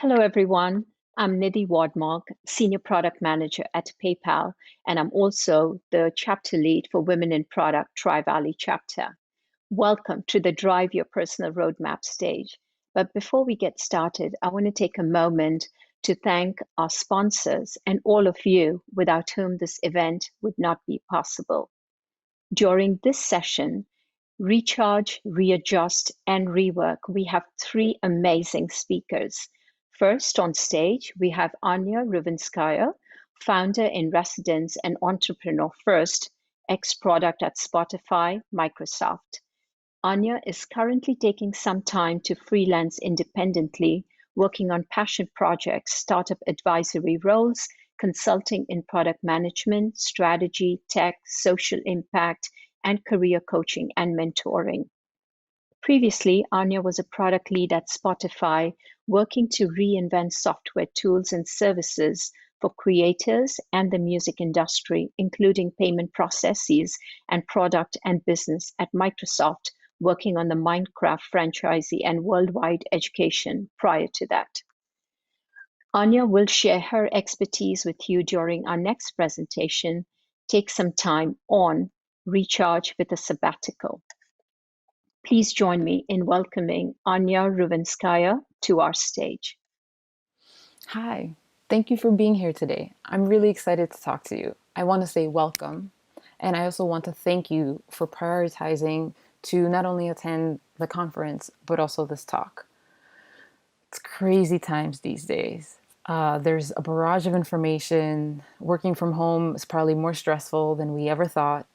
Hello, everyone. I'm Nidhi Wadmark, Senior Product Manager at PayPal, and I'm also the chapter lead for Women in Product TriValley chapter. Welcome to the Drive Your Personal Roadmap stage. But before we get started, I want to take a moment to thank our sponsors and all of you without whom this event would not be possible. During this session, Recharge, Readjust, and Rework, we have three amazing speakers. First on stage, we have Anya Ruvinskaya, founder in residence and entrepreneur first, ex-product at Spotify, Microsoft. Anya is currently taking some time to freelance independently, working on passion projects, startup advisory roles, consulting in product management, strategy, tech, social impact, and career coaching and mentoring. Previously, Anya was a product lead at Spotify, working to reinvent software tools and services for creators and the music industry, including payment processes and product and business at Microsoft, working on the Minecraft franchisee and worldwide education prior to that. Anya will share her expertise with you during our next presentation, Take Some Time on Recharge with a Sabbatical. Please join me in welcoming Anya Ruvinskaya to our stage. Hi, thank you for being here today. I'm really excited to talk to you. I want to say welcome, and I also want to thank you for prioritizing to not only attend the conference, but also this talk. It's crazy times these days. There's a barrage of information. Working from home is probably more stressful than we ever thought.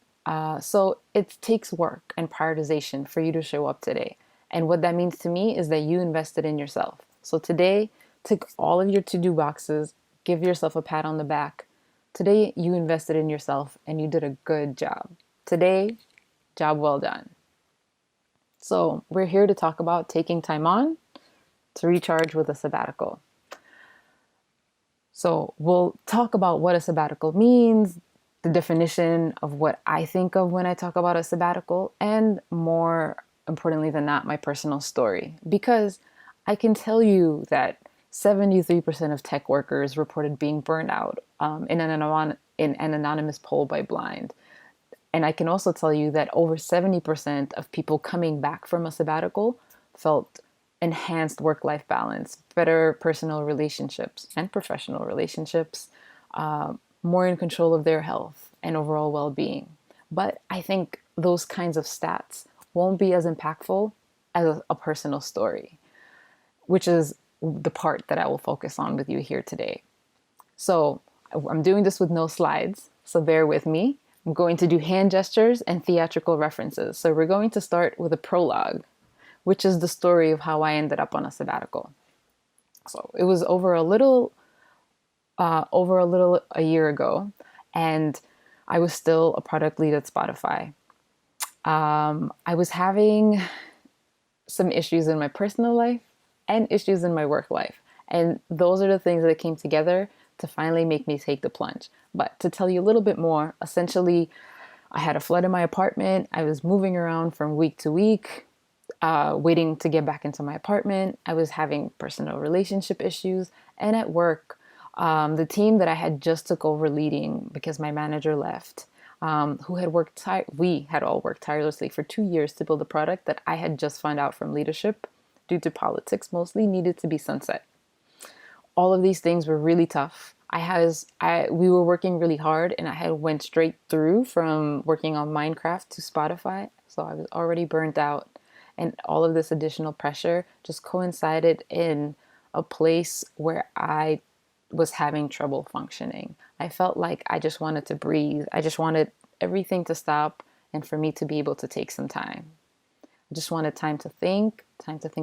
So it takes work and prioritization for you to show up today. And what that means to me is that you invested in yourself. So today, tick all of your to-do boxes, give yourself a pat on the back. Today, you invested in yourself and you did a good job. Today, job well done. So we're here to talk about taking time on to recharge with a sabbatical. So we'll talk about what a sabbatical means, the definition of what I think of when I talk about a sabbatical, and more importantly than that, my personal story. Because I can tell you that 73% of tech workers reported being burned out in an anonymous poll by Blind. And I can also tell you that over 70% of people coming back from a sabbatical felt enhanced work-life balance, better personal relationships and professional relationships, more in control of their health and overall well-being. But I think those kinds of stats won't be as impactful as a personal story, which is the part that I will focus on with you here today. So I'm doing this with no slides, so bear with me. I'm going to do hand gestures and theatrical references. So we're going to start with a prologue, which is the story of how I ended up on a sabbatical. So it was over a year ago, and I was still a product lead at Spotify. I was having some issues in my personal life and issues in my work life. And those are the things that came together to finally make me take the plunge. But to tell you a little bit more, essentially, I had a flood in my apartment. I was moving around from week to week, waiting to get back into my apartment. I was having personal relationship issues. And at work, the team that I had just took over leading because my manager left, we had all worked tirelessly for 2 years to build a product that I had just found out from leadership, due to politics mostly, needed to be sunset. All of these things were really tough. We were working really hard, and I had went straight through from working on Minecraft to Spotify. So I was already burnt out, and all of this additional pressure just coincided in a place where I was having trouble functioning. I felt like I just wanted to breathe. I just wanted everything to stop and for me to be able to take some time. I just wanted time to think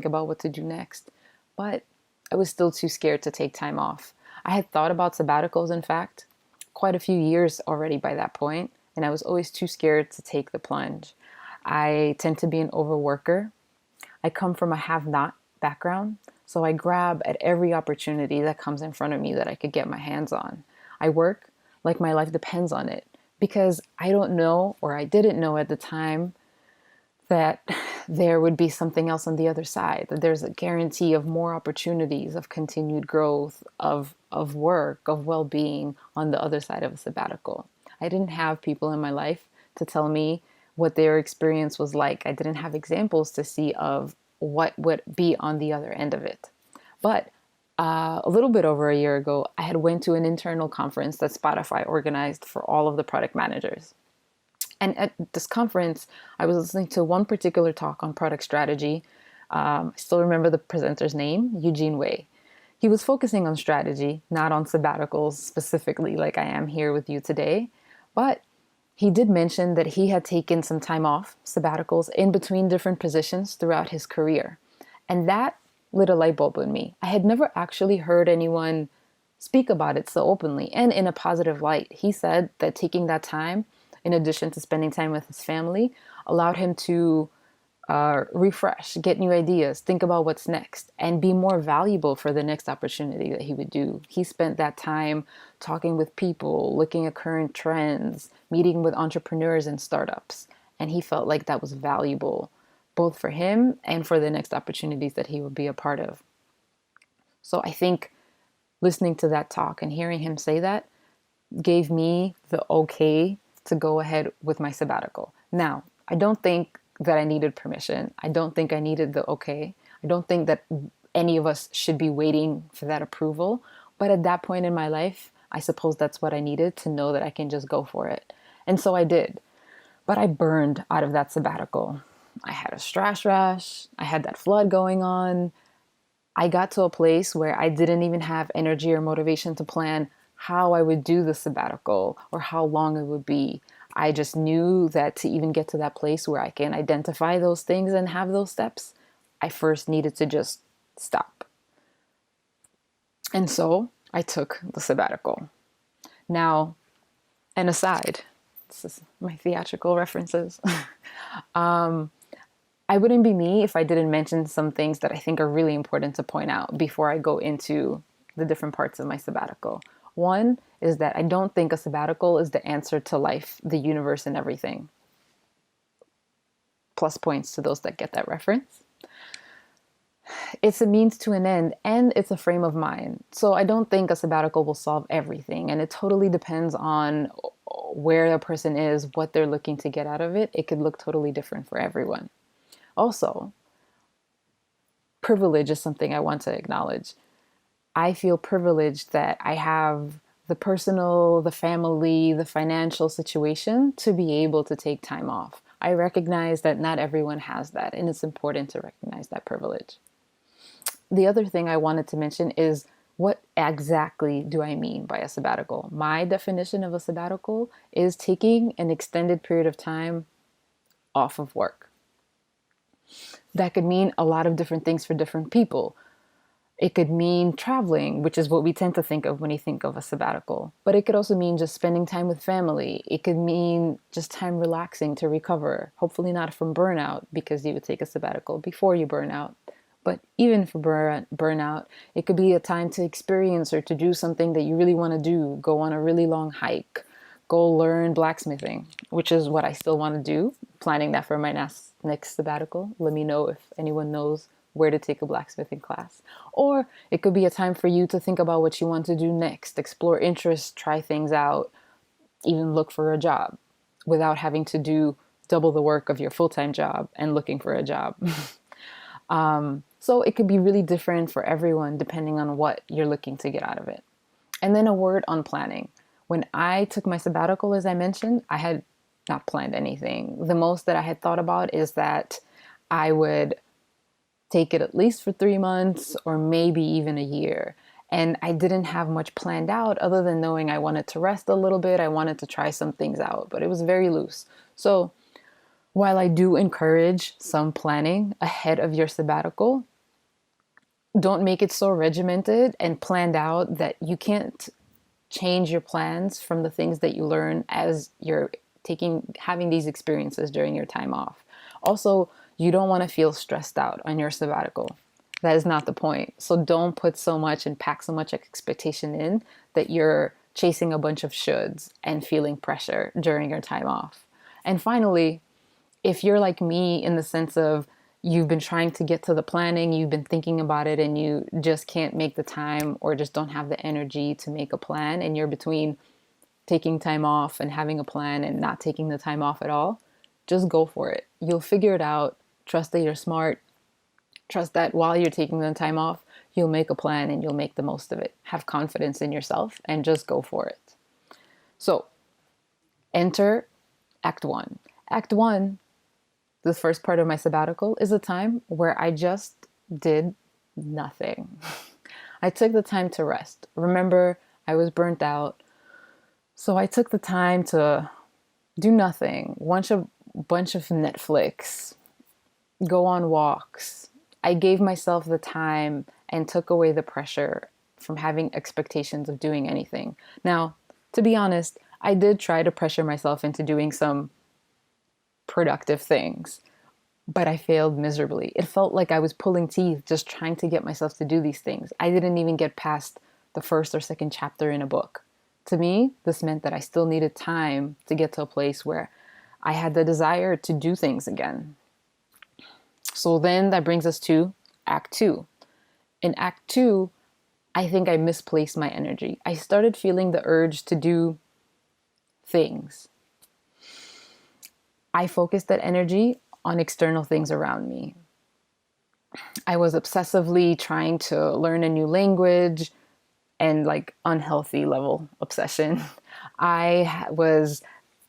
about what to do next. But I was still too scared to take time off. I had thought about sabbaticals, in fact, quite a few years already by that point, and I was always too scared to take the plunge. I tend to be an overworker. I come from a have-not background, so I grab at every opportunity that comes in front of me that I could get my hands on. I work like my life depends on it, because I don't know, or I didn't know at the time, that there would be something else on the other side, that there's a guarantee of more opportunities, of continued growth, of work, of well-being on the other side of a sabbatical. I didn't have people in my life to tell me what their experience was like. I didn't have examples to see of what would be on the other end of it. But a little bit over a year ago, I had went to an internal conference that Spotify organized for all of the product managers. And at this conference, I was listening to one particular talk on product strategy. I still remember the presenter's name, Eugene Wei. He was focusing on strategy, not on sabbaticals specifically, like I am here with you today. But he did mention that he had taken some time off, sabbaticals, in between different positions throughout his career. And that lit a light bulb in me. I had never actually heard anyone speak about it so openly and in a positive light. He said that taking that time, in addition to spending time with his family, allowed him to refresh, get new ideas, think about what's next, and be more valuable for the next opportunity that he would do. He spent that time talking with people, looking at current trends, meeting with entrepreneurs and startups. And he felt like that was valuable, both for him and for the next opportunities that he would be a part of. So I think listening to that talk and hearing him say that gave me the okay to go ahead with my sabbatical. Now, I don't think that I needed permission. I don't think I needed the okay. I don't think that any of us should be waiting for that approval. But at that point in my life, I suppose that's what I needed to know that I can just go for it. And so I did. But I burned out of that sabbatical. I had a stress rash. I had that flood going on. I got to a place where I didn't even have energy or motivation to plan how I would do the sabbatical or how long it would be. I just knew that to even get to that place where I can identify those things and have those steps, I first needed to just stop. And so I took the sabbatical. Now, an aside, this is my theatrical references. I wouldn't be me if I didn't mention some things that I think are really important to point out before I go into the different parts of my sabbatical. One is that I don't think a sabbatical is the answer to life, the universe, and everything. Plus points to those that get that reference. It's a means to an end, and it's a frame of mind. So I don't think a sabbatical will solve everything, and it totally depends on where a person is, what they're looking to get out of it. It could look totally different for everyone. Also, privilege is something I want to acknowledge. I feel privileged that I have the personal, the family, the financial situation to be able to take time off. I recognize that not everyone has that, and it's important to recognize that privilege. The other thing I wanted to mention is, what exactly do I mean by a sabbatical? My definition of a sabbatical is taking an extended period of time off of work. That could mean a lot of different things for different people. It could mean traveling, which is what we tend to think of when you think of a sabbatical. But it could also mean just spending time with family. It could mean just time relaxing to recover, hopefully not from burnout, because you would take a sabbatical before you burn out. But even for burnout, it could be a time to experience or to do something that you really want to do. Go on a really long hike. Go learn blacksmithing, which is what I still want to do. Planning that for my next sabbatical. Let me know if anyone knows where to take a blacksmithing class. Or it could be a time for you to think about what you want to do next, explore interests, try things out, even look for a job without having to do double the work of your full-time job and looking for a job. So it could be really different for everyone depending on what you're looking to get out of it. And then a word on planning. When I took my sabbatical, as I mentioned, I had not planned anything. The most that I had thought about is that I would take it at least for 3 months or maybe even a year. And I didn't have much planned out other than knowing I wanted to rest a little bit. I wanted to try some things out, but it was very loose. So while I do encourage some planning ahead of your sabbatical, don't make it so regimented and planned out that you can't change your plans from the things that you learn as you're having these experiences during your time off. Also, you don't want to feel stressed out on your sabbatical. That is not the point. So don't put so much and pack so much expectation in that you're chasing a bunch of shoulds and feeling pressure during your time off. And finally, if you're like me in the sense of you've been trying to get to the planning, you've been thinking about it, and you just can't make the time or just don't have the energy to make a plan, and you're between taking time off and having a plan and not taking the time off at all, just go for it. You'll figure it out. Trust that you're smart. Trust that while you're taking the time off, you'll make a plan and you'll make the most of it. Have confidence in yourself and just go for it. So, enter Act 1. Act 1, the first part of my sabbatical, is a time where I just did nothing. I took the time to rest. Remember, I was burnt out. So I took the time to do nothing, watch a bunch of Netflix, go on walks. I gave myself the time and took away the pressure from having expectations of doing anything. Now, to be honest, I did try to pressure myself into doing some productive things, but I failed miserably. It felt like I was pulling teeth just trying to get myself to do these things. I didn't even get past the first or second chapter in a book. To me, this meant that I still needed time to get to a place where I had the desire to do things again. So then that brings us to Act 2. In Act 2, I think I misplaced my energy. I started feeling the urge to do things. I focused that energy on external things around me. I was obsessively trying to learn a new language and like unhealthy level obsession. I was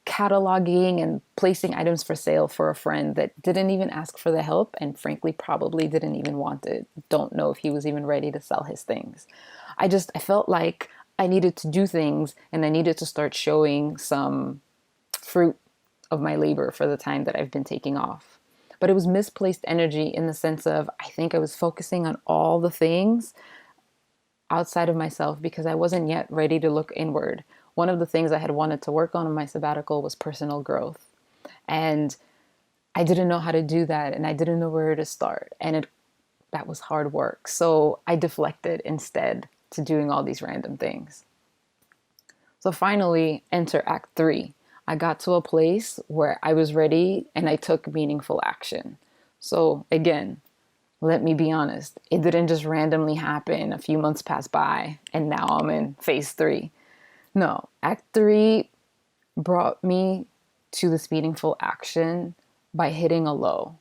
cataloging and placing items for sale for a friend that didn't even ask for the help and frankly probably didn't even want it. Don't know if he was even ready to sell his things. I felt like I needed to do things and I needed to start showing some fruit of my labor for the time that I've been taking off. But it was misplaced energy in the sense of I think I was focusing on all the things outside of myself because I wasn't yet ready to look inward. One of the things I had wanted to work on in my sabbatical was personal growth. And I didn't know how to do that and I didn't know where to start. And that was hard work. So I deflected instead to doing all these random things. So finally, enter Act 3. I got to a place where I was ready and I took meaningful action. So again, let me be honest, it didn't just randomly happen. A few months passed by and now I'm in phase 3. No, Act 3 brought me to this meaningful action by hitting a low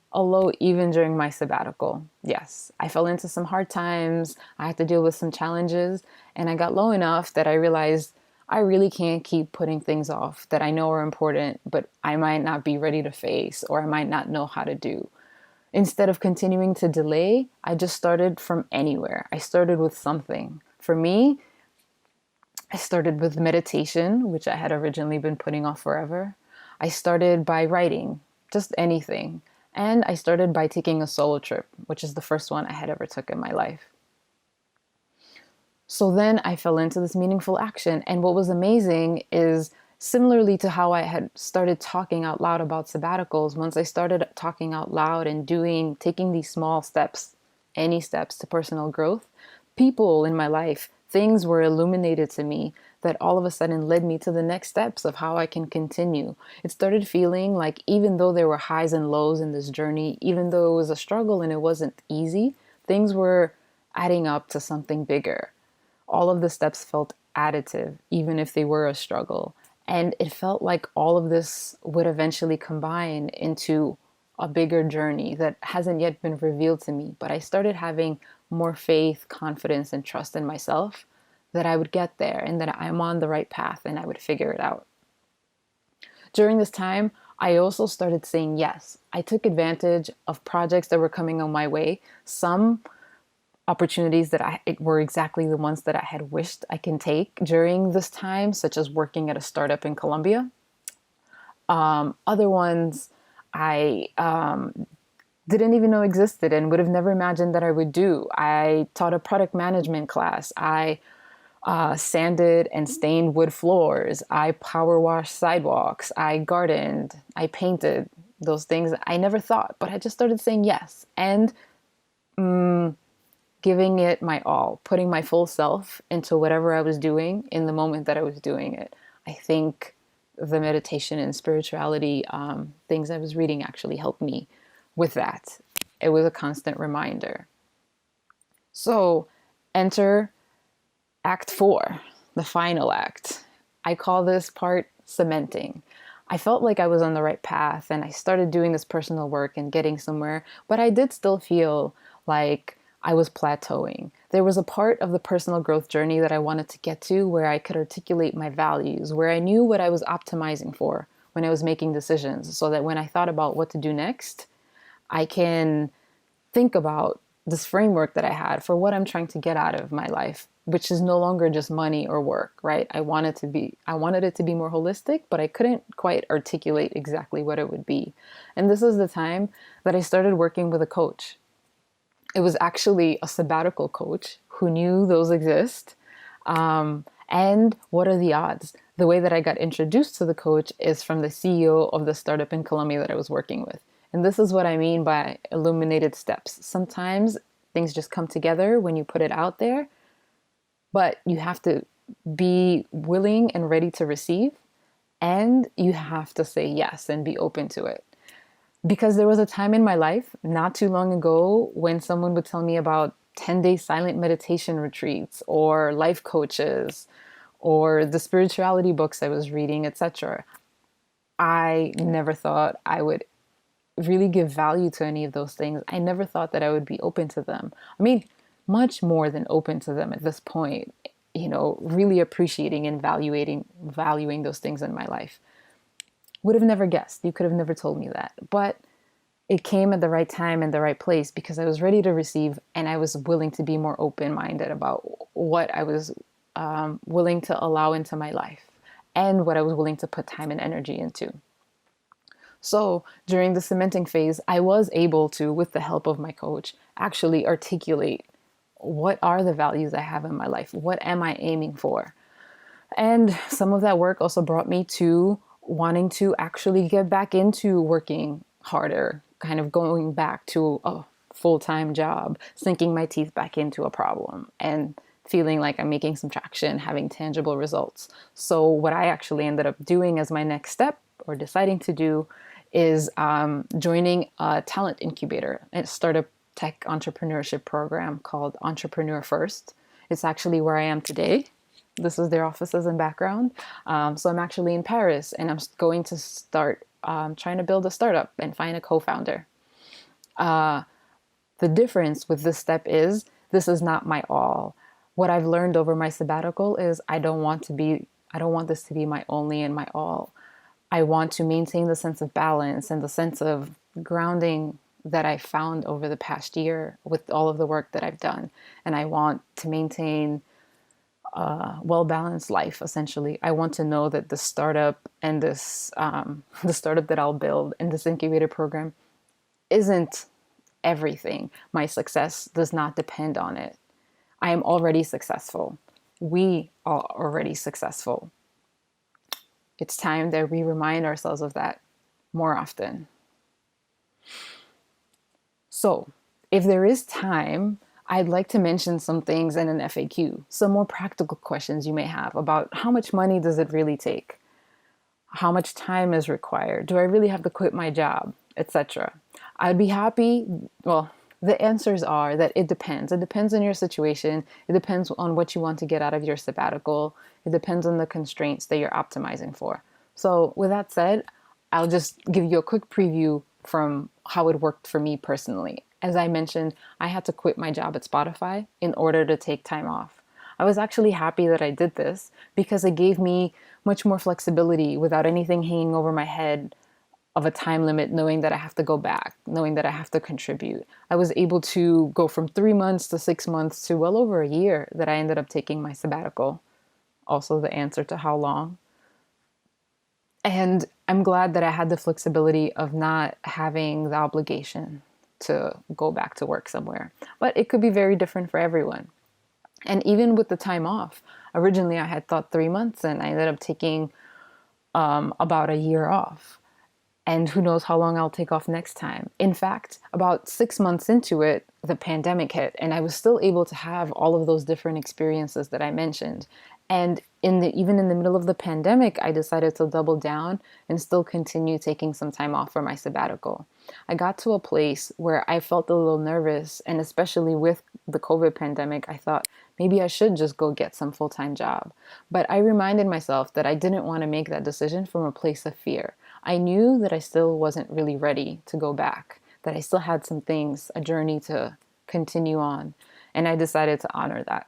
even during my sabbatical. Yes, I fell into some hard times. I had to deal with some challenges and I got low enough that I realized I really can't keep putting things off that I know are important, but I might not be ready to face or I might not know how to do. Instead of continuing to delay, I just started from anywhere. I started with something. For me, I started with meditation, which I had originally been putting off forever. I started by writing, just anything. And I started by taking a solo trip, which is the first one I had ever took in my life. So then I fell into this meaningful action. And what was amazing is similarly to how I had started talking out loud about sabbaticals, once I started talking out loud and taking these small steps, any steps to personal growth, people in my life, things were illuminated to me that all of a sudden led me to the next steps of how I can continue. It started feeling like even though there were highs and lows in this journey, even though it was a struggle and it wasn't easy, things were adding up to something bigger. All of the steps felt additive, even if they were a struggle. And it felt like all of this would eventually combine into a bigger journey that hasn't yet been revealed to me. But I started having more faith, confidence, and trust in myself that I would get there and that I'm on the right path and I would figure it out. During this time, I also started saying yes. I took advantage of projects that were coming on my way. Some opportunities that were exactly the ones that I had wished I can take during this time, such as working at a startup in Colombia. Other ones I didn't even know existed and would have never imagined that I would do. I taught a product management class. I sanded and stained wood floors. I power washed sidewalks. I gardened. I painted. Those things I never thought, but I just started saying yes. And giving it my all, putting my full self into whatever I was doing in the moment that I was doing it. I think the meditation and spirituality things I was reading actually helped me with that. It was a constant reminder. So enter Act 4, the final act. I call this part cementing. I felt like I was on the right path and I started doing this personal work and getting somewhere, but I did still feel like I was plateauing. There was a part of the personal growth journey that I wanted to get to where I could articulate my values, where I knew what I was optimizing for when I was making decisions, so that when I thought about what to do next, I can think about this framework that I had for what I'm trying to get out of my life, which is no longer just money or work, right? I wanted it to be more holistic, but I couldn't quite articulate exactly what it would be. And this is the time that I started working with a coach. It was actually a sabbatical coach who knew those exist. And what are the odds? The way that I got introduced to the coach is from the CEO of the startup in Colombia that I was working with. And this is what I mean by illuminated steps. Sometimes things just come together when you put it out there, but you have to be willing and ready to receive, and you have to say yes and be open to it. Because there was a time in my life not too long ago when someone would tell me about 10-day silent meditation retreats or life coaches or the spirituality books I was reading, etc. I never thought I would really give value to any of those things. I never thought that I would be open to them. I mean, much more than open to them at this point, really appreciating and valuing those things in my life. Would have never guessed. You could have never told me that. But it came at the right time and the right place because I was ready to receive and I was willing to be more open-minded about what I was willing to allow into my life and what I was willing to put time and energy into. So during the cementing phase, I was able to, with the help of my coach, actually articulate what are the values I have in my life? What am I aiming for? And some of that work also brought me to wanting to actually get back into working harder, kind of going back to a full-time job, sinking my teeth back into a problem and feeling like I'm making some traction, having tangible results. So what I actually ended up doing as my next step, or deciding to do, is joining a talent incubator, a startup tech entrepreneurship program called Entrepreneur First. It's actually where I am today. This is their offices and background. So I'm actually in Paris and I'm going to start trying to build a startup and find a co-founder. The difference with this step is this is not my all. What I've learned over my sabbatical is I don't want this to be my only and my all. I want to maintain the sense of balance and the sense of grounding that I found over the past year with all of the work that I've done. And I want to maintain a well-balanced life, essentially. I want to know that the startup and this, the startup that I'll build in this incubator program isn't everything. My success does not depend on it. I am already successful. We are already successful. It's time that we remind ourselves of that more often. So, if there is time, I'd like to mention some things in an FAQ, some more practical questions you may have about how much money does it really take? How much time is required? Do I really have to quit my job, etc.? I'd be happy, well, the answers are that it depends. It depends on your situation. It depends on what you want to get out of your sabbatical. It depends on the constraints that you're optimizing for. So with that said, I'll just give you a quick preview from how it worked for me personally. As I mentioned, I had to quit my job at Spotify in order to take time off. I was actually happy that I did this because it gave me much more flexibility without anything hanging over my head of a time limit, knowing that I have to go back, knowing that I have to contribute. I was able to go from 3 months to 6 months to well over a year that I ended up taking my sabbatical. Also the answer to how long. And I'm glad that I had the flexibility of not having the obligation to go back to work somewhere. But it could be very different for everyone. And even with the time off, originally I had thought 3 months and I ended up taking about a year off. And who knows how long I'll take off next time. In fact, about 6 months into it, the pandemic hit, and I was still able to have all of those different experiences that I mentioned. And even in the middle of the pandemic, I decided to double down and still continue taking some time off for my sabbatical. I got to a place where I felt a little nervous, and especially with the COVID pandemic, I thought maybe I should just go get some full-time job. But I reminded myself that I didn't want to make that decision from a place of fear. I knew that I still wasn't really ready to go back, that I still had some things, a journey to continue on, and I decided to honor that.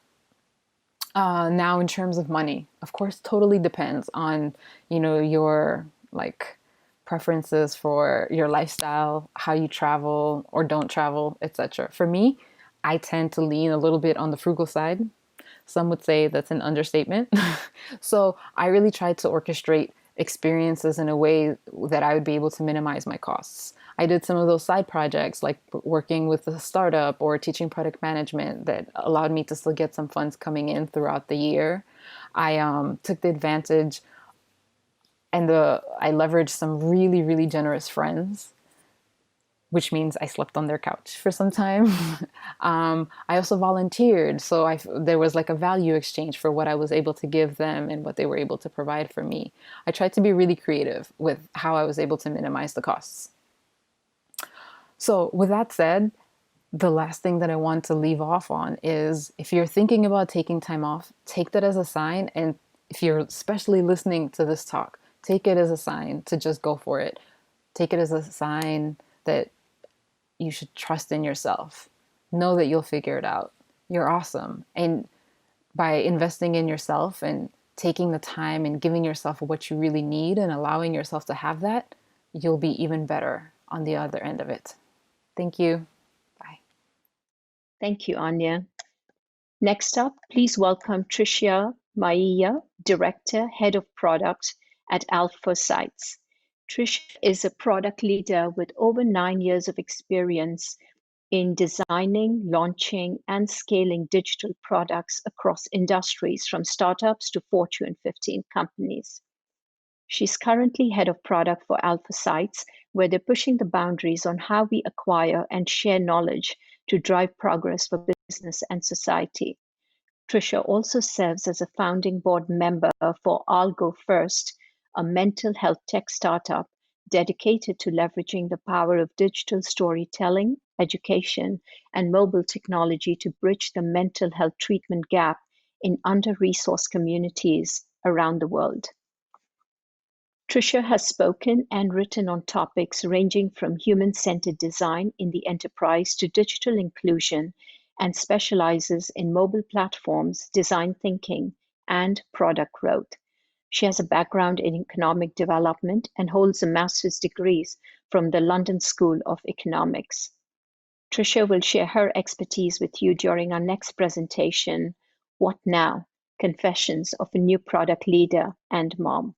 Now, in terms of money, of course, totally depends on, your like preferences for your lifestyle, how you travel or don't travel, etc. For me, I tend to lean a little bit on the frugal side. Some would say that's an understatement. So I really tried to orchestrate experiences in a way that I would be able to minimize my costs. I did some of those side projects like working with a startup or teaching product management that allowed me to still get some funds coming in throughout the year. I took the advantage and I leveraged some really, really generous friends, which means I slept on their couch for some time. I also volunteered, so there was like a value exchange for what I was able to give them and what they were able to provide for me. I tried to be really creative with how I was able to minimize the costs. So with that said, the last thing that I want to leave off on is if you're thinking about taking time off, take that as a sign. And if you're especially listening to this talk, take it as a sign to just go for it. Take it as a sign that you should trust in yourself. Know that you'll figure it out. You're awesome. And by investing in yourself and taking the time and giving yourself what you really need and allowing yourself to have that, you'll be even better on the other end of it. Thank you. Bye. Thank you, Anya. Next up, please welcome Tricia Maia, Director, Head of Product at AlphaSights. Tricia is a product leader with over 9 years of experience in designing, launching, and scaling digital products across industries from startups to Fortune 15 companies. She's currently head of product for AlphaSights, where they're pushing the boundaries on how we acquire and share knowledge to drive progress for business and society. Tricia also serves as a founding board member for Algo First, a mental health tech startup dedicated to leveraging the power of digital storytelling, education, and mobile technology to bridge the mental health treatment gap in under-resourced communities around the world. Tricia has spoken and written on topics ranging from human-centered design in the enterprise to digital inclusion, and specializes in mobile platforms, design thinking, and product growth. She has a background in economic development and holds a master's degree from the London School of Economics. Tricia will share her expertise with you during our next presentation, What Now? Confessions of a New Product Leader and Mom.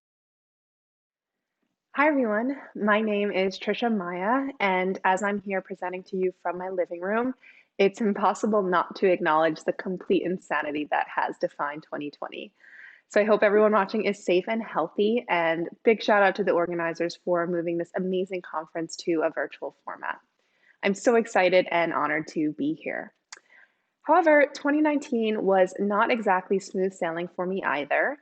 Hi, everyone. My name is Tricia Maia, and as I'm here presenting to you from my living room, it's impossible not to acknowledge the complete insanity that has defined 2020. So I hope everyone watching is safe and healthy, and big shout out to the organizers for moving this amazing conference to a virtual format. I'm so excited and honored to be here. However, 2019 was not exactly smooth sailing for me either.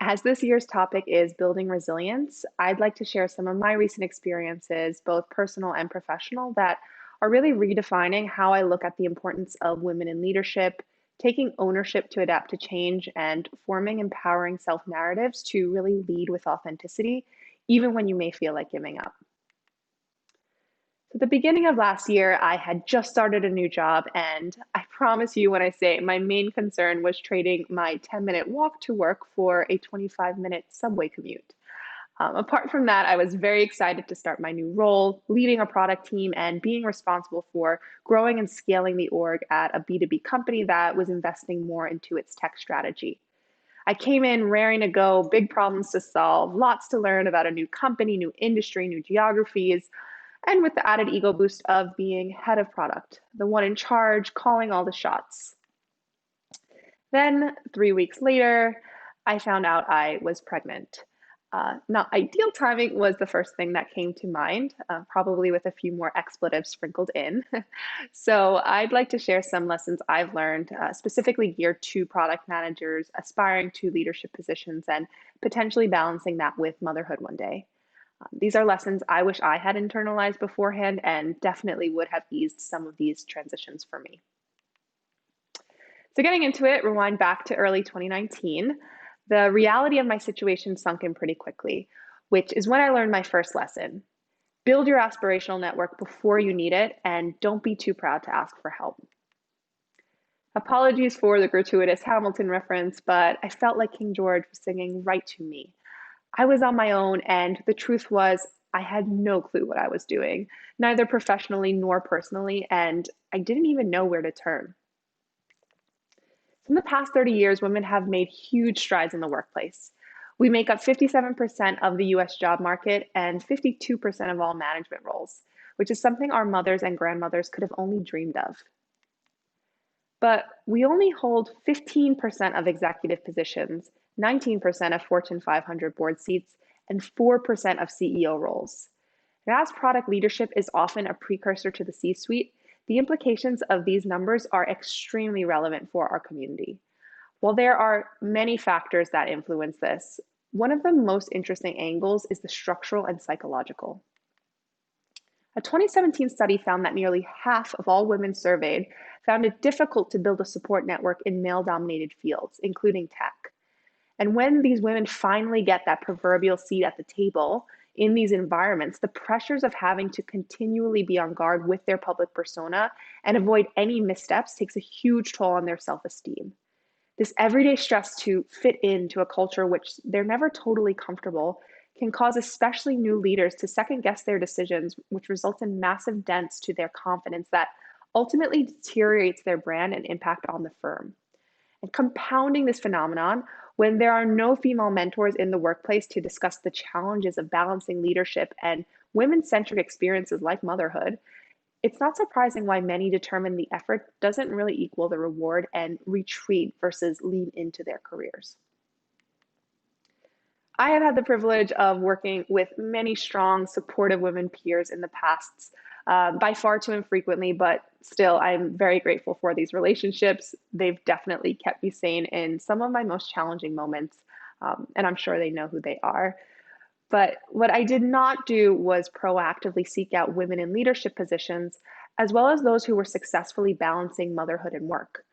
As this year's topic is building resilience, I'd like to share some of my recent experiences, both personal and professional, that are really redefining how I look at the importance of women in leadership, taking ownership to adapt to change, and forming empowering self narratives to really lead with authenticity, even when you may feel like giving up. So at the beginning of last year, I had just started a new job, and I promise you when I say my main concern was trading my 10-minute walk to work for a 25-minute subway commute. Apart from that, I was very excited to start my new role, leading a product team and being responsible for growing and scaling the org at a B2B company that was investing more into its tech strategy. I came in raring to go, big problems to solve, lots to learn about a new company, new industry, new geographies, and with the added ego boost of being head of product, the one in charge, calling all the shots. Then 3 weeks later, I found out I was pregnant. Not ideal timing was the first thing that came to mind, probably with a few more expletives sprinkled in. So I'd like to share some lessons I've learned, specifically geared to product managers aspiring to leadership positions and potentially balancing that with motherhood one day. These are lessons I wish I had internalized beforehand and definitely would have eased some of these transitions for me. So getting into it, rewind back to early 2019, the reality of my situation sunk in pretty quickly, which is when I learned my first lesson. Build your aspirational network before you need it, and don't be too proud to ask for help. Apologies for the gratuitous Hamilton reference, but I felt like King George was singing right to me. I was on my own, and the truth was, I had no clue what I was doing, neither professionally nor personally, and I didn't even know where to turn. In the past 30 years, women have made huge strides in the workplace. We make up 57% of the US job market and 52% of all management roles, which is something our mothers and grandmothers could have only dreamed of. But we only hold 15% of executive positions, 19% of Fortune 500 board seats, and 4% of CEO roles. And as product leadership is often a precursor to the C-suite, the implications of these numbers are extremely relevant for our community. While there are many factors that influence this, one of the most interesting angles is the structural and psychological. A 2017 study found that nearly half of all women surveyed found it difficult to build a support network in male-dominated fields, including tech. And when these women finally get that proverbial seat at the table in these environments, the pressures of having to continually be on guard with their public persona and avoid any missteps takes a huge toll on their self-esteem. This everyday stress to fit into a culture which they're never totally comfortable can cause especially new leaders to second guess their decisions, which results in massive dents to their confidence that ultimately deteriorates their brand and impact on the firm. And compounding this phenomenon, when there are no female mentors in the workplace to discuss the challenges of balancing leadership and women-centric experiences like motherhood, it's not surprising why many determine the effort doesn't really equal the reward and retreat versus lean into their careers. I have had the privilege of working with many strong, supportive women peers in the past, by far too infrequently, but still, I'm very grateful for these relationships. They've definitely kept me sane in some of my most challenging moments, and I'm sure they know who they are. But what I did not do was proactively seek out women in leadership positions, as well as those who were successfully balancing motherhood and work.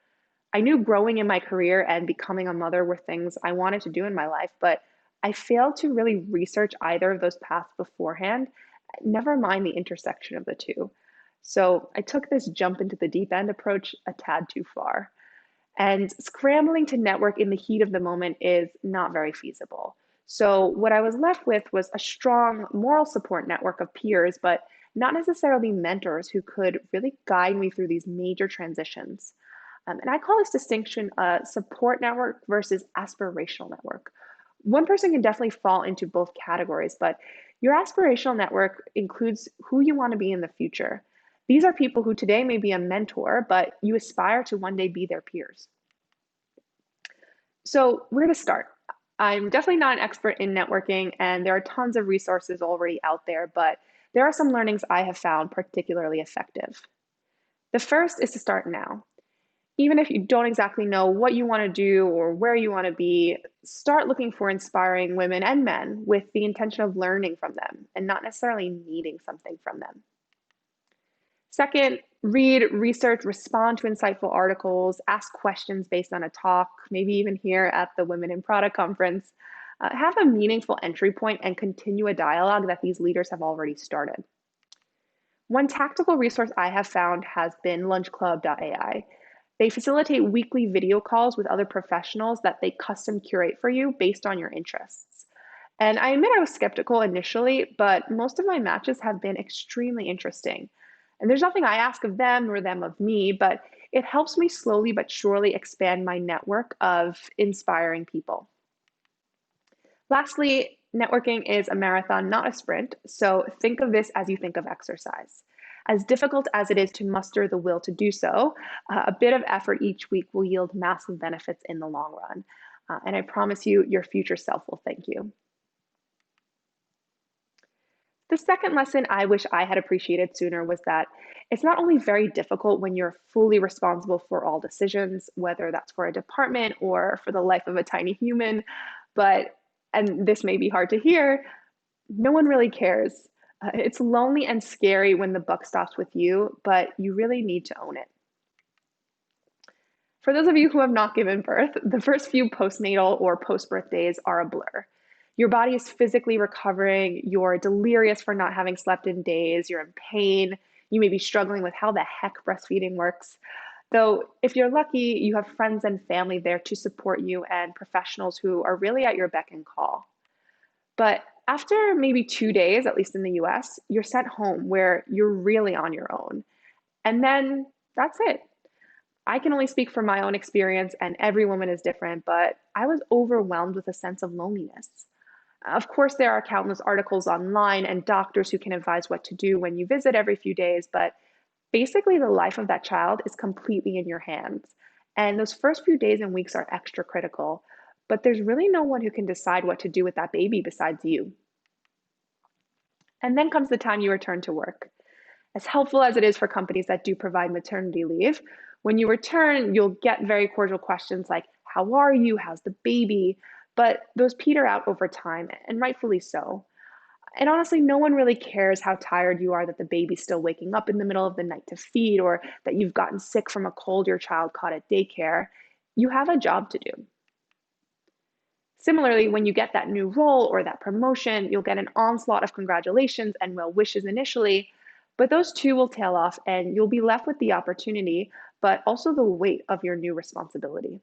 I knew growing in my career and becoming a mother were things I wanted to do in my life, but I failed to really research either of those paths beforehand, never mind the intersection of the two. So I took this jump into the deep end approach a tad too far. And scrambling to network in the heat of the moment is not very feasible. So what I was left with was a strong moral support network of peers, but not necessarily mentors who could really guide me through these major transitions. And I call this distinction a support network versus aspirational network. One person can definitely fall into both categories, but your aspirational network includes who you want to be in the future. These are people who today may be a mentor, but you aspire to one day be their peers. So where to start? I'm definitely not an expert in networking, and there are tons of resources already out there, but there are some learnings I have found particularly effective. The first is to start now. Even if you don't exactly know what you want to do or where you want to be, start looking for inspiring women and men with the intention of learning from them and not necessarily needing something from them. Second, read, research, respond to insightful articles, ask questions based on a talk, maybe even here at the Women in Product Conference. Have a meaningful entry point and continue a dialogue that these leaders have already started. One tactical resource I have found has been lunchclub.ai. They facilitate weekly video calls with other professionals that they custom curate for you based on your interests. And I admit I was skeptical initially, but most of my matches have been extremely interesting. And there's nothing I ask of them nor them of me, but it helps me slowly but surely expand my network of inspiring people. Lastly, networking is a marathon, not a sprint. So think of this as you think of exercise. As difficult as it is to muster the will to do so, a bit of effort each week will yield massive benefits in the long run. And I promise you, your future self will thank you. The second lesson I wish I had appreciated sooner was that it's not only very difficult when you're fully responsible for all decisions, whether that's for a department or for the life of a tiny human, but, and this may be hard to hear, no one really cares. It's lonely and scary when the buck stops with you, but you really need to own it. For those of you who have not given birth, the first few postnatal or post-birth days are a blur. Your body is physically recovering, you're delirious for not having slept in days, you're in pain, you may be struggling with how the heck breastfeeding works. Though, if you're lucky, you have friends and family there to support you and professionals who are really at your beck and call. But after maybe 2 days, at least in the US, you're sent home where you're really on your own. And then that's it. I can only speak from my own experience, and every woman is different, but I was overwhelmed with a sense of loneliness. Of course, there are countless articles online and doctors who can advise what to do when you visit every few days, but basically, the life of that child is completely in your hands. And those first few days and weeks are extra critical, but there's really no one who can decide what to do with that baby besides you. And then comes the time you return to work. As helpful as it is for companies that do provide maternity leave, when you return, you'll get very cordial questions like, how are you? How's the baby? But those peter out over time, and rightfully so. And honestly, no one really cares how tired you are that the baby's still waking up in the middle of the night to feed, or that you've gotten sick from a cold your child caught at daycare. You have a job to do. Similarly, when you get that new role or that promotion, you'll get an onslaught of congratulations and well wishes initially, but those too will tail off and you'll be left with the opportunity, but also the weight of your new responsibility.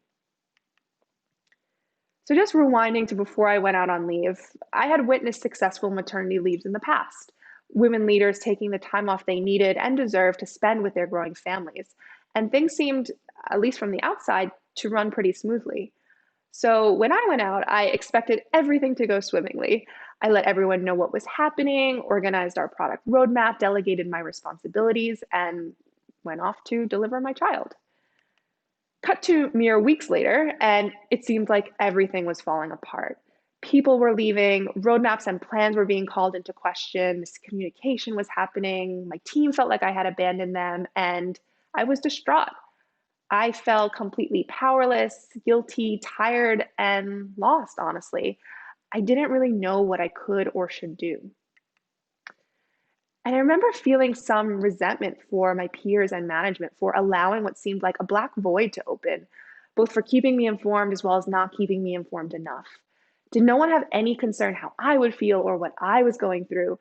So just rewinding to before I went out on leave, I had witnessed successful maternity leaves in the past. Women leaders taking the time off they needed and deserved to spend with their growing families. And things seemed, at least from the outside, to run pretty smoothly. So when I went out, I expected everything to go swimmingly. I let everyone know what was happening, organized our product roadmap, delegated my responsibilities, and went off to deliver my child. Cut to mere weeks later, and it seemed like everything was falling apart. People were leaving, roadmaps and plans were being called into question, miscommunication was happening, my team felt like I had abandoned them, and I was distraught. I felt completely powerless, guilty, tired, and lost, honestly. I didn't really know what I could or should do. And I remember feeling some resentment for my peers and management for allowing what seemed like a black void to open, both for keeping me informed as well as not keeping me informed enough. Did no one have any concern how I would feel or what I was going through?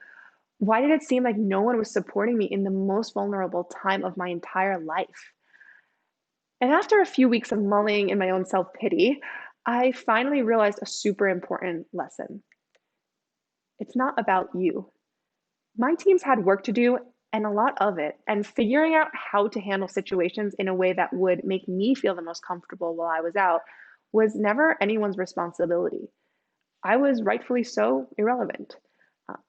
Why did it seem like no one was supporting me in the most vulnerable time of my entire life? And after a few weeks of mulling in my own self-pity, I finally realized a super important lesson. It's not about you. My teams had work to do and a lot of it, and figuring out how to handle situations in a way that would make me feel the most comfortable while I was out was never anyone's responsibility. I was rightfully so irrelevant.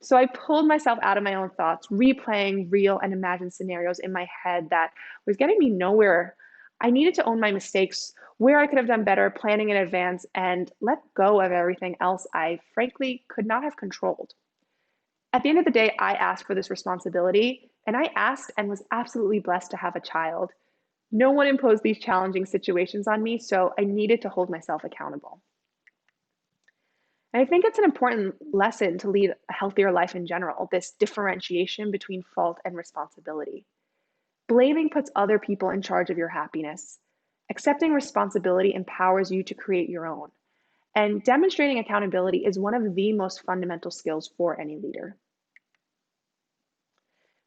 So I pulled myself out of my own thoughts, replaying real and imagined scenarios in my head that was getting me nowhere. I needed to own my mistakes, where I could have done better, planning in advance, and let go of everything else I frankly could not have controlled. At the end of the day, I asked for this responsibility, and I asked and was absolutely blessed to have a child. No one imposed these challenging situations on me, so I needed to hold myself accountable. And I think it's an important lesson to lead a healthier life in general, this differentiation between fault and responsibility. Blaming puts other people in charge of your happiness. Accepting responsibility empowers you to create your own. And demonstrating accountability is one of the most fundamental skills for any leader.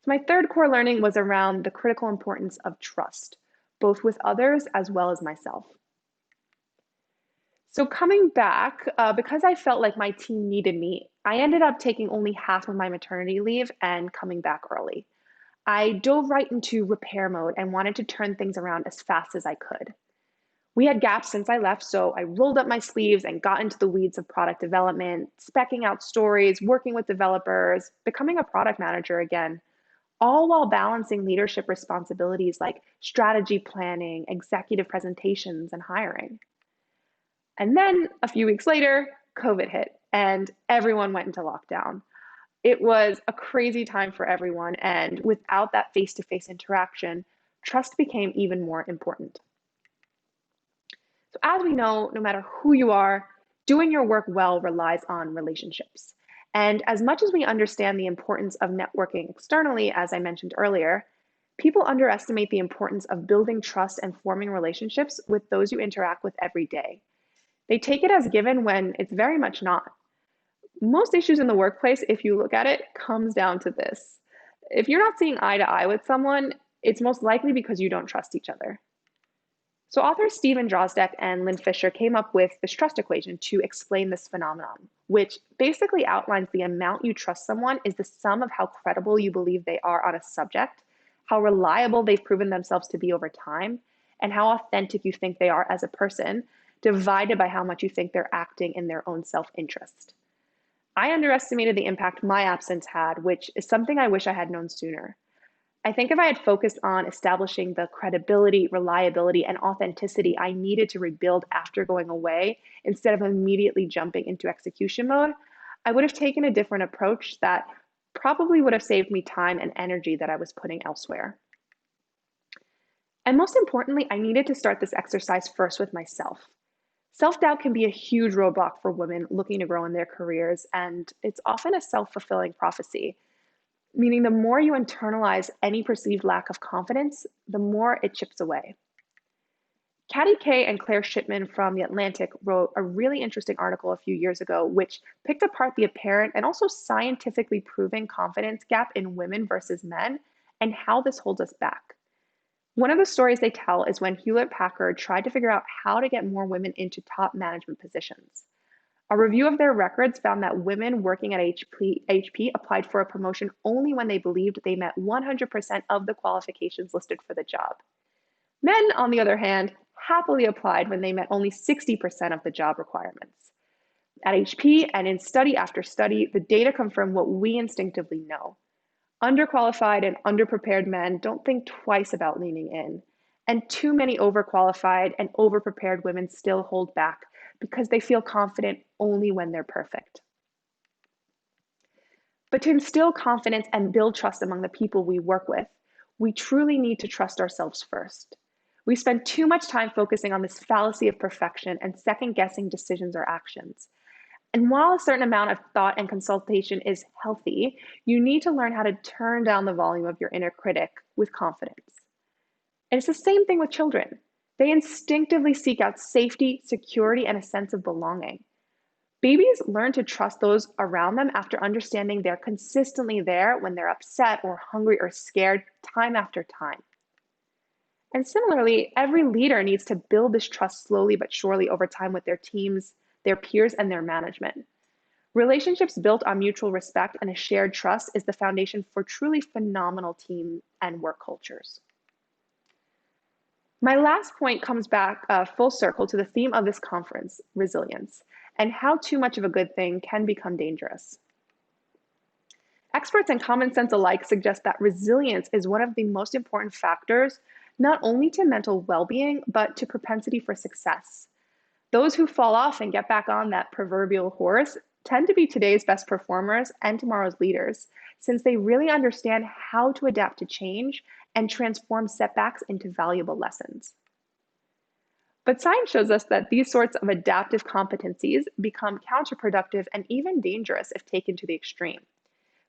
So my third core learning was around the critical importance of trust, both with others as well as myself. So coming back, because I felt like my team needed me, I ended up taking only half of my maternity leave and coming back early. I dove right into repair mode and wanted to turn things around as fast as I could. We had gaps since I left, so I rolled up my sleeves and got into the weeds of product development, speccing out stories, working with developers, becoming a product manager again, all while balancing leadership responsibilities like strategy planning, executive presentations, and hiring. And then a few weeks later, COVID hit and everyone went into lockdown. It was a crazy time for everyone, and without that face-to-face interaction, trust became even more important. So as we know, no matter who you are, doing your work well relies on relationships. And as much as we understand the importance of networking externally, as I mentioned earlier, people underestimate the importance of building trust and forming relationships with those you interact with every day. They take it as given when it's very much not. Most issues in the workplace, if you look at it, comes down to this. If you're not seeing eye to eye with someone, it's most likely because you don't trust each other. So authors Stephen Drozdek and Lynn Fisher came up with this trust equation to explain this phenomenon, which basically outlines the amount you trust someone is the sum of how credible you believe they are on a subject, how reliable they've proven themselves to be over time, and how authentic you think they are as a person, divided by how much you think they're acting in their own self-interest. I underestimated the impact my absence had, which is something I wish I had known sooner. I think if I had focused on establishing the credibility, reliability, and authenticity I needed to rebuild after going away, instead of immediately jumping into execution mode, I would have taken a different approach that probably would have saved me time and energy that I was putting elsewhere. And most importantly, I needed to start this exercise first with myself. Self-doubt can be a huge roadblock for women looking to grow in their careers, and it's often a self-fulfilling prophecy, meaning the more you internalize any perceived lack of confidence, the more it chips away. Katty Kay and Claire Shipman from The Atlantic wrote a really interesting article a few years ago, which picked apart the apparent and also scientifically proven confidence gap in women versus men and how this holds us back. One of the stories they tell is when Hewlett-Packard tried to figure out how to get more women into top management positions. A review of their records found that women working at HP applied for a promotion only when they believed they met 100% of the qualifications listed for the job. Men, on the other hand, happily applied when they met only 60% of the job requirements. At HP and in study after study, the data confirm what we instinctively know. Underqualified and underprepared men don't think twice about leaning in, and too many overqualified and overprepared women still hold back because they feel confident only when they're perfect. But to instill confidence and build trust among the people we work with, we truly need to trust ourselves first. We spend too much time focusing on this fallacy of perfection and second-guessing decisions or actions. And while a certain amount of thought and consultation is healthy, you need to learn how to turn down the volume of your inner critic with confidence. And it's the same thing with children. They instinctively seek out safety, security, and a sense of belonging. Babies learn to trust those around them after understanding they're consistently there when they're upset or hungry or scared time after time. And similarly, every leader needs to build this trust slowly but surely over time with their teams, their peers, and their management. Relationships built on mutual respect and a shared trust is the foundation for truly phenomenal team and work cultures. My last point comes back full circle to the theme of this conference, resilience, and how too much of a good thing can become dangerous. Experts and common sense alike suggest that resilience is one of the most important factors, not only to mental well-being, but to propensity for success. Those who fall off and get back on that proverbial horse tend to be today's best performers and tomorrow's leaders, since they really understand how to adapt to change and transform setbacks into valuable lessons. But science shows us that these sorts of adaptive competencies become counterproductive and even dangerous if taken to the extreme.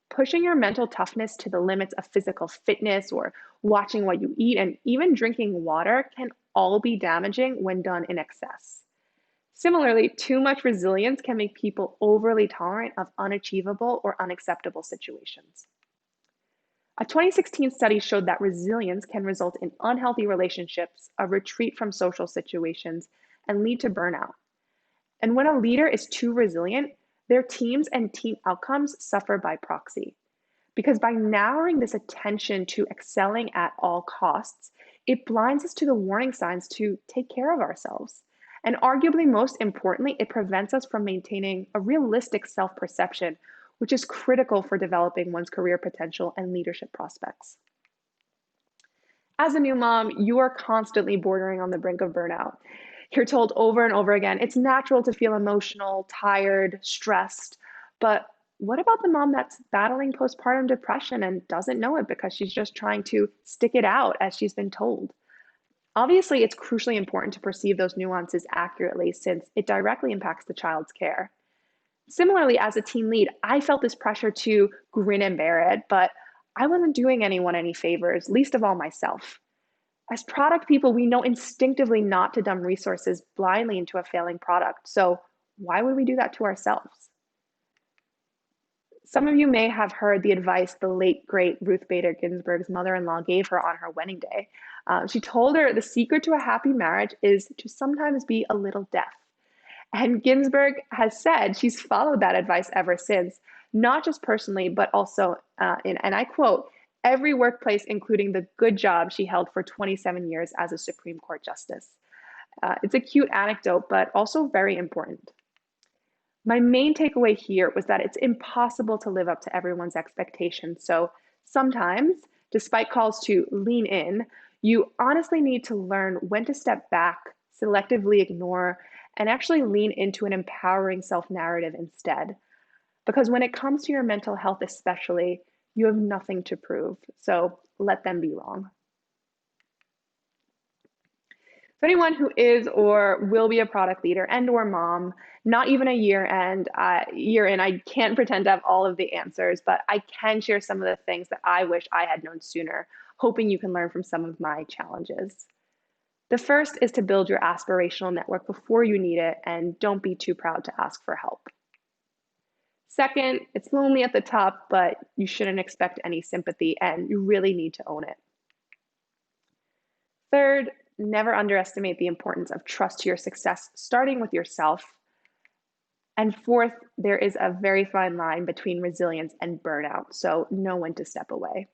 Pushing your mental toughness to the limits of physical fitness or watching what you eat and even drinking water can all be damaging when done in excess. Similarly, too much resilience can make people overly tolerant of unachievable or unacceptable situations. A 2016 study showed that resilience can result in unhealthy relationships, a retreat from social situations, and lead to burnout. And when a leader is too resilient, their teams and team outcomes suffer by proxy. Because by narrowing this attention to excelling at all costs, it blinds us to the warning signs to take care of ourselves. And arguably most importantly, it prevents us from maintaining a realistic self-perception, which is critical for developing one's career potential and leadership prospects. As a new mom, you are constantly bordering on the brink of burnout. You're told over and over again, it's natural to feel emotional, tired, stressed, but What about the mom that's battling postpartum depression and doesn't know it because she's just trying to stick it out as she's been told? Obviously, it's crucially important to perceive those nuances accurately since it directly impacts the child's care. Similarly, as a team lead, I felt this pressure to grin and bear it, but I wasn't doing anyone any favors, least of all myself. As product people, we know instinctively not to dump resources blindly into a failing product. So why would we do that to ourselves? Some of you may have heard the advice the late, great Ruth Bader Ginsburg's mother-in-law gave her on her wedding day. She told her the secret to a happy marriage is to sometimes be a little deaf. And Ginsburg has said she's followed that advice ever since, not just personally, but also and I quote, every workplace, including the good job she held for 27 years as a Supreme Court justice. It's a cute anecdote, but also very important. My main takeaway here was that it's impossible to live up to everyone's expectations. So sometimes, despite calls to lean in, you honestly need to learn when to step back, selectively ignore, and actually lean into an empowering self-narrative instead. Because when it comes to your mental health especially, you have nothing to prove. So let them be wrong. For anyone who is or will be a product leader and or mom, not even a year in, I can't pretend to have all of the answers, but I can share some of the things that I wish I had known sooner, hoping you can learn from some of my challenges. The first is to build your aspirational network before you need it, and don't be too proud to ask for help. Second, it's lonely at the top, but you shouldn't expect any sympathy, and you really need to own it. Third, never underestimate the importance of trust to your success, starting with yourself. And fourth, there is a very fine line between resilience and burnout, so know when to step away.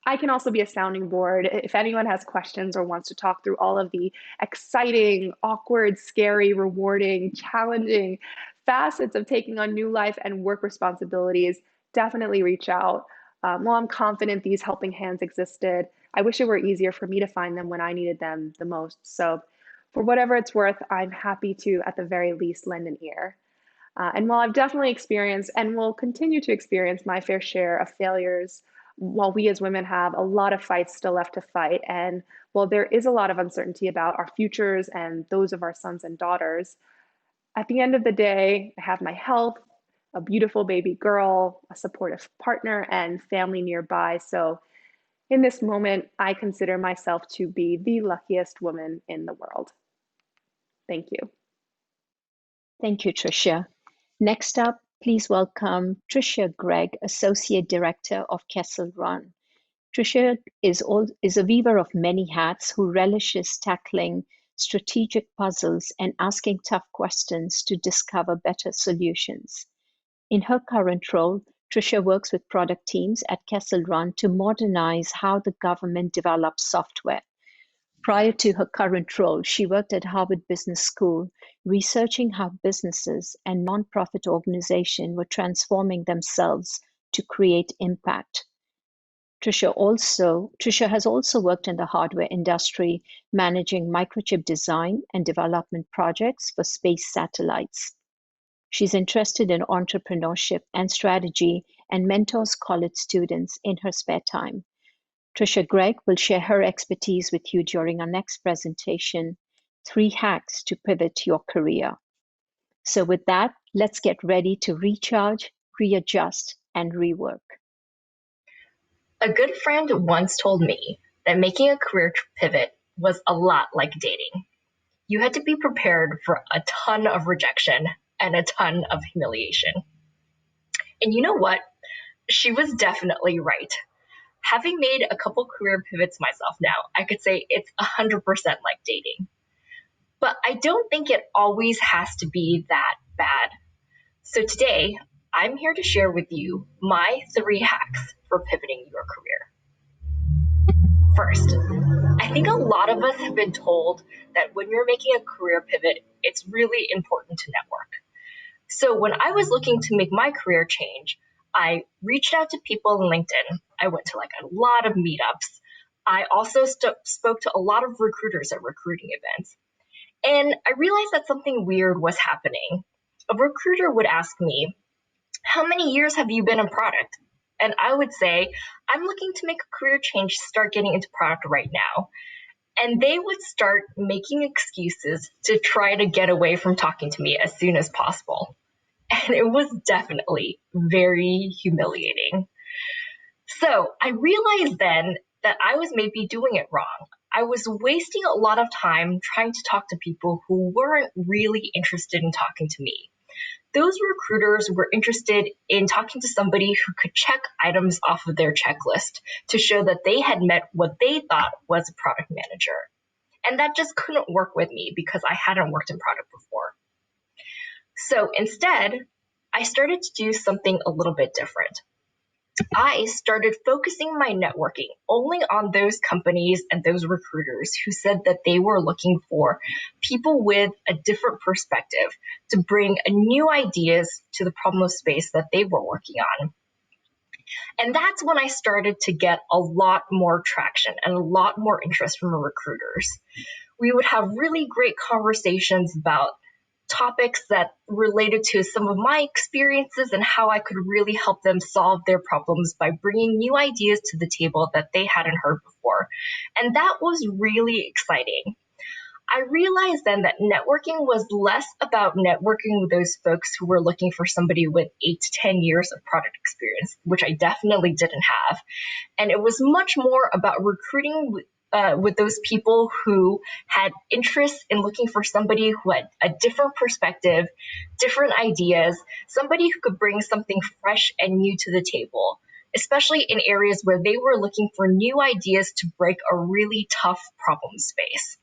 I can also be a sounding board if anyone has questions or wants to talk through all of the exciting, awkward, scary, rewarding, challenging facets of taking on new life and work responsibilities. Definitely reach out. While I'm confident these helping hands existed, I wish it were easier for me to find them when I needed them the most. So for whatever it's worth, I'm happy to, at the very least, lend an ear. And while I've definitely experienced and will continue to experience my fair share of failures, while we as women have a lot of fights still left to fight, and while there is a lot of uncertainty about our futures and those of our sons and daughters, at the end of the day, I have my health, a beautiful baby girl, a supportive partner, and family nearby. So in this moment, I consider myself to be the luckiest woman in the world. Thank you. Thank you, Tricia. Next up, please welcome Tricia Gregg, Associate Director of Kessel Run. Tricia is a weaver of many hats who relishes tackling strategic puzzles and asking tough questions to discover better solutions. In her current role, Tricia works with product teams at Kessel Run to modernize how the government develops software. Prior to her current role, she worked at Harvard Business School, researching how businesses and nonprofit organizations were transforming themselves to create impact. Tricia has also worked in the hardware industry, managing microchip design and development projects for space satellites. She's interested in entrepreneurship and strategy and mentors college students in her spare time. Tricia Gregg will share her expertise with you during our next presentation, 3 hacks to pivot your career. So with that, let's get ready to recharge, readjust, and rework. A good friend once told me that making a career pivot was a lot like dating. You had to be prepared for a ton of rejection and a ton of humiliation. And you know what? She was definitely right. Having made a couple career pivots myself now, I could say it's 100% like dating. But I don't think it always has to be that bad. So today, I'm here to share with you my 3 hacks for pivoting your career. First, I think a lot of us have been told that when you're making a career pivot, it's really important to network. So when I was looking to make my career change, I reached out to people on LinkedIn. I went to a lot of meetups. I also spoke to a lot of recruiters at recruiting events. And I realized that something weird was happening. A recruiter would ask me, how many years have you been in product? And I would say, I'm looking to make a career change, start getting into product right now. And they would start making excuses to try to get away from talking to me as soon as possible. And it was definitely very humiliating. So I realized then that I was maybe doing it wrong. I was wasting a lot of time trying to talk to people who weren't really interested in talking to me. Those recruiters were interested in talking to somebody who could check items off of their checklist to show that they had met what they thought was a product manager. And that just couldn't work with me because I hadn't worked in product before. So instead, I started to do something a little bit different. I started focusing my networking only on those companies and those recruiters who said that they were looking for people with a different perspective to bring new ideas to the problem space that they were working on. And that's when I started to get a lot more traction and a lot more interest from recruiters. We would have really great conversations about topics that related to some of my experiences and how I could really help them solve their problems by bringing new ideas to the table that they hadn't heard before. And that was really exciting. I realized then that networking was less about networking with those folks who were looking for somebody with 8 to 10 years of product experience, which I definitely didn't have. And it was much more about recruiting with those people who had interest in looking for somebody who had a different perspective, different ideas, somebody who could bring something fresh and new to the table, especially in areas where they were looking for new ideas to break a really tough problem space.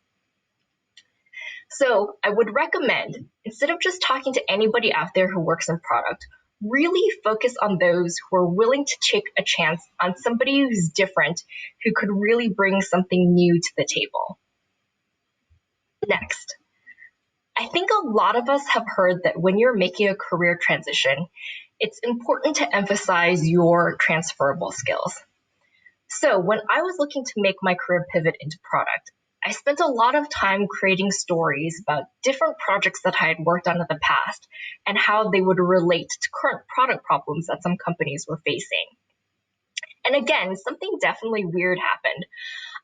So I would recommend, instead of just talking to anybody out there who works in product, really focus on those who are willing to take a chance on somebody who's different, who could really bring something new to the table. Next, I think a lot of us have heard that when you're making a career transition, it's important to emphasize your transferable skills. So when I was looking to make my career pivot into product, I spent a lot of time creating stories about different projects that I had worked on in the past and how they would relate to current product problems that some companies were facing. And again, something definitely weird happened.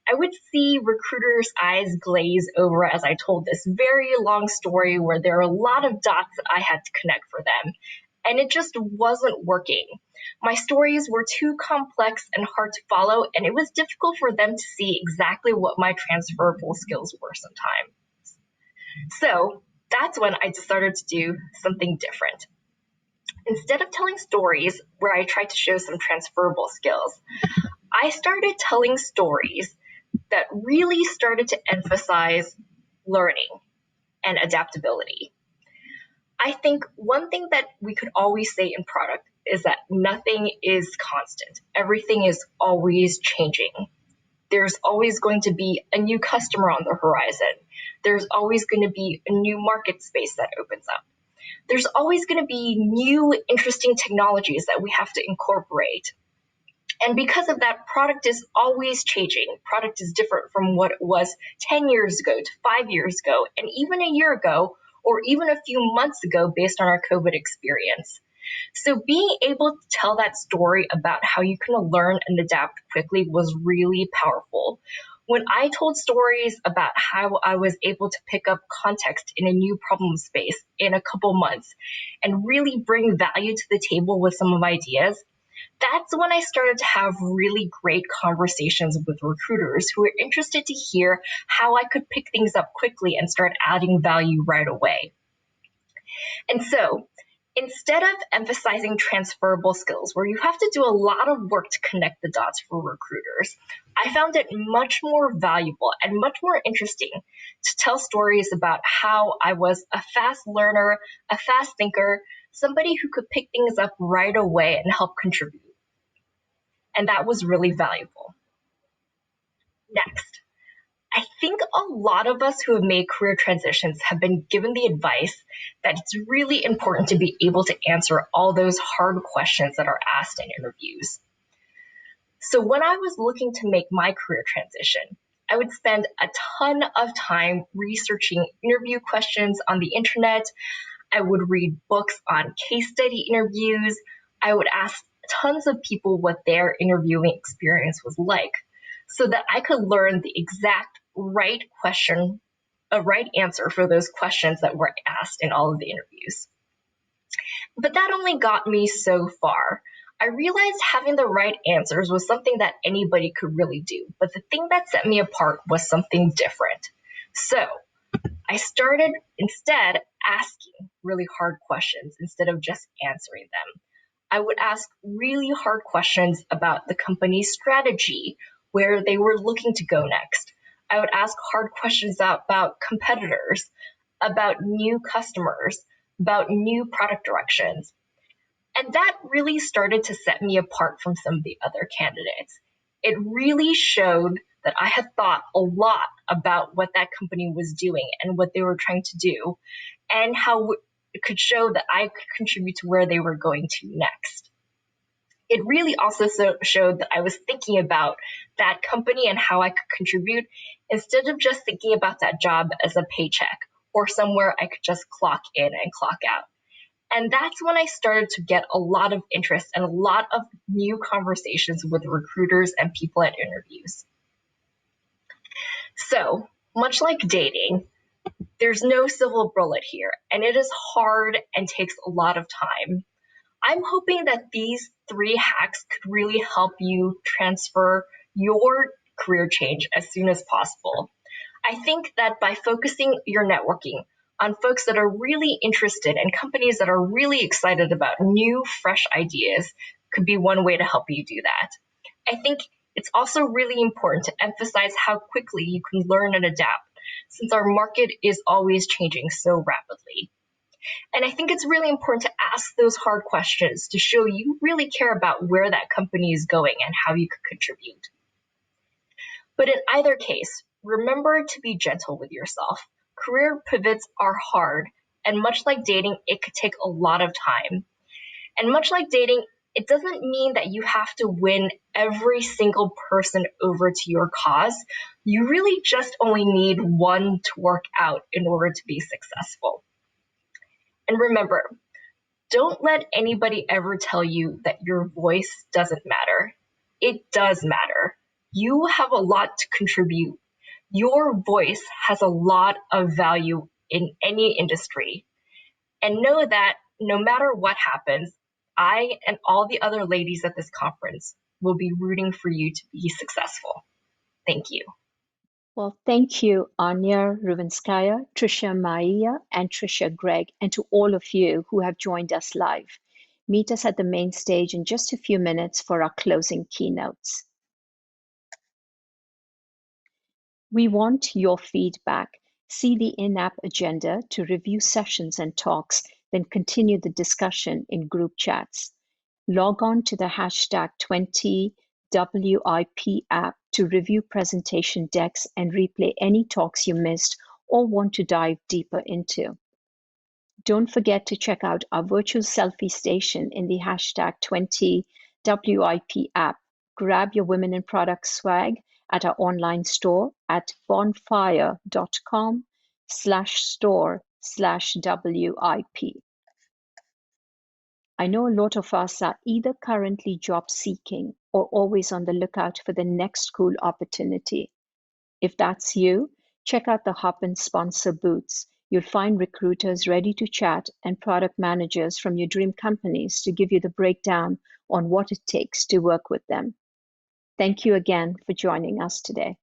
I would see recruiters' eyes glaze over as I told this very long story where there are a lot of dots that I had to connect for them, and it just wasn't working. My stories were too complex and hard to follow, and it was difficult for them to see exactly what my transferable skills were sometimes. So that's when I started to do something different. Instead of telling stories where I tried to show some transferable skills, I started telling stories that really started to emphasize learning and adaptability. I think one thing that we could always say in product is that nothing is constant. Everything is always changing. There's always going to be a new customer on the horizon. There's always going to be a new market space that opens up. There's always going to be new interesting technologies that we have to incorporate. And because of that, product is always changing. Product is different from what it was 10 years ago to 5 years ago, and even a year ago, or even a few months ago based on our COVID experience. So being able to tell that story about how you can learn and adapt quickly was really powerful. When I told stories about how I was able to pick up context in a new problem space in a couple months and really bring value to the table with some of my ideas, that's when I started to have really great conversations with recruiters who were interested to hear how I could pick things up quickly and start adding value right away. And so instead of emphasizing transferable skills where you have to do a lot of work to connect the dots for recruiters, I found it much more valuable and much more interesting to tell stories about how I was a fast learner, a fast thinker, somebody who could pick things up right away and help contribute. And that was really valuable. Next, I think a lot of us who have made career transitions have been given the advice that it's really important to be able to answer all those hard questions that are asked in interviews. So when I was looking to make my career transition, I would spend a ton of time researching interview questions on the internet. I would read books on case study interviews. I would ask tons of people what their interviewing experience was like so that I could learn the exact right question, a right answer for those questions that were asked in all of the interviews. But that only got me so far. I realized having the right answers was something that anybody could really do, but the thing that set me apart was something different. So I started instead asking really hard questions instead of just answering them. I would ask really hard questions about the company's strategy, where they were looking to go next. I would ask hard questions about competitors, about new customers, about new product directions. And that really started to set me apart from some of the other candidates. It really showed that I had thought a lot about what that company was doing and what they were trying to do, and how it could show that I could contribute to where they were going to next. It really also showed that I was thinking about that company and how I could contribute instead of just thinking about that job as a paycheck or somewhere I could just clock in and clock out. And that's when I started to get a lot of interest and a lot of new conversations with recruiters and people at interviews. So, much like dating, there's no silver bullet here, and it is hard and takes a lot of time. I'm hoping that these 3 hacks could really help you transfer your career change as soon as possible. I think that by focusing your networking on folks that are really interested and companies that are really excited about new, fresh ideas could be one way to help you do that. I think it's also really important to emphasize how quickly you can learn and adapt, since our market is always changing so rapidly. And I think it's really important to ask those hard questions to show you really care about where that company is going and how you could contribute. But in either case, remember to be gentle with yourself. Career pivots are hard, and much like dating, it could take a lot of time. And much like dating, it doesn't mean that you have to win every single person over to your cause. You really just only need one to work out in order to be successful. And remember, don't let anybody ever tell you that your voice doesn't matter. It does matter. You have a lot to contribute. Your voice has a lot of value in any industry. And know that no matter what happens, I and all the other ladies at this conference will be rooting for you to be successful. Thank you. Well, thank you, Anya Ruvinskaya, Tricia Maia, and Tricia Gregg, and to all of you who have joined us live. Meet us at the main stage in just a few minutes for our closing keynotes. We want your feedback. See the in-app agenda to review sessions and talks, then continue the discussion in group chats. Log on to the hashtag 20WIP app to review presentation decks and replay any talks you missed or want to dive deeper into. Don't forget to check out our virtual selfie station in the hashtag 20WIP app. Grab your Women in Product swag at our online store at bonfire.com/store/WIP. I know a lot of us are either currently job seeking or always on the lookout for the next cool opportunity. If that's you, check out the Hop and Sponsor booths. You'll find recruiters ready to chat and product managers from your dream companies to give you the breakdown on what it takes to work with them. Thank you again for joining us today.